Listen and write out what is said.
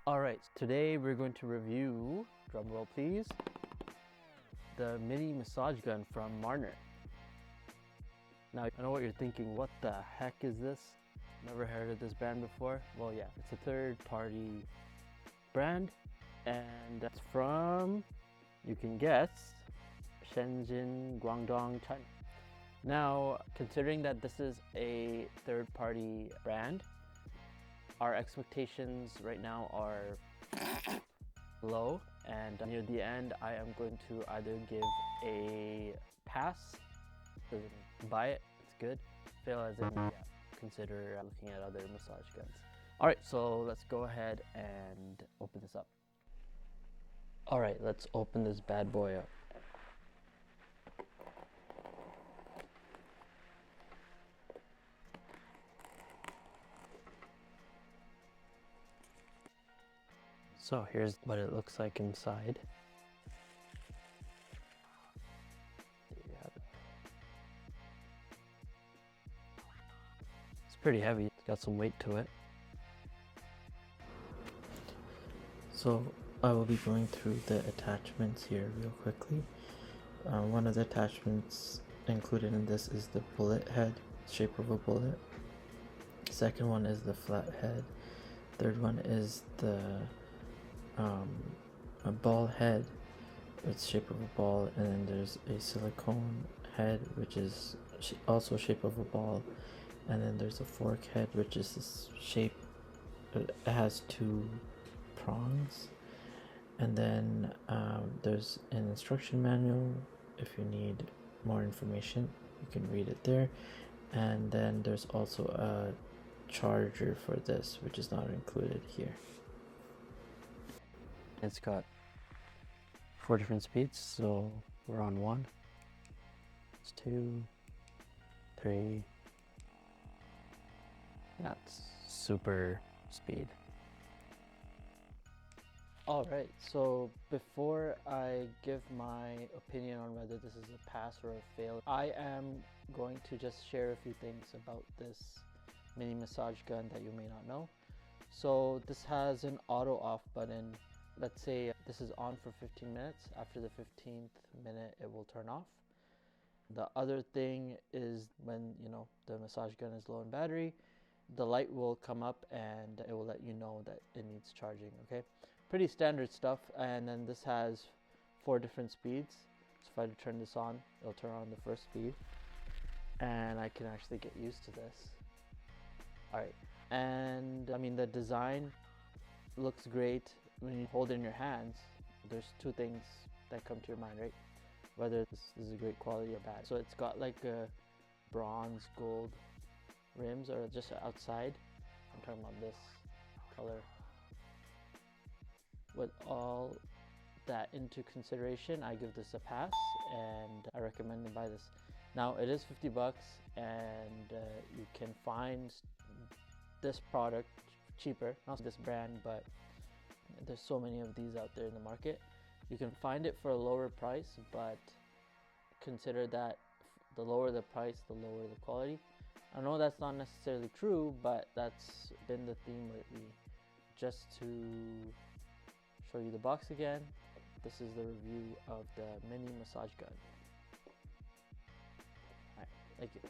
Alright, today we're going to review, drumroll please, the mini massage gun from Marnur. Now, I know what you're thinking, what the heck is this? Never heard of this brand before? Well, yeah, it's a third-party brand, and that's from, you can guess, Shenzhen, Guangdong, China. Now, considering that this is a third-party brand, our expectations right now are low, and near the end I am going to either give a pass, as in buy it, it's good, fail as in yeah, consider looking at other massage guns. Alright, so let's go ahead and open this up. Alright, let's open this bad boy up. So here's what it looks like inside. There you have it. It's pretty heavy, it's got some weight to it. So I will be going through the attachments here real quickly. One of the attachments included in this is the bullet head, shape of a bullet. Second one is the flat head. Third one is the a ball head, it's shape of a ball, and then there's a silicone head which is also shape of a ball, and then there's a fork head which is this shape, it has two prongs, and then there's an instruction manual if you need more information, you can read it there, and then there's also a charger for this which is not included here. It's got 4 different speeds, so we're on 1. It's 2, 3. That's super speed. Alright, so before I give my opinion on whether this is a pass or a fail, I am going to just share a few things about this mini massage gun that you may not know. So this has an auto off button. Let's say this is on for 15 minutes. After the 15th minute, it will turn off. The other thing is when, the massage gun is low in battery, the light will come up and it will let you know that it needs charging, okay? Pretty standard stuff. And then this has 4 different speeds. So if I turn this on, it'll turn on the first speed. And I can actually get used to this. All right. And I mean, the design looks great. When you hold it in your hands, there's 2 things that come to your mind, right? Whether this is a great quality or bad. So it's got like a bronze gold rims, or just outside. I'm talking about this color. With all that into consideration, I give this a pass and I recommend to buy this. Now it is $50 and you can find this product cheaper, not this brand, but there's so many of these out there in the market. You can find it for a lower price, but consider that the lower the price, the lower the quality. I know that's not necessarily true, but that's been the theme lately. Just to show you the box again, this is the review of the mini massage gun. Alright, thank you.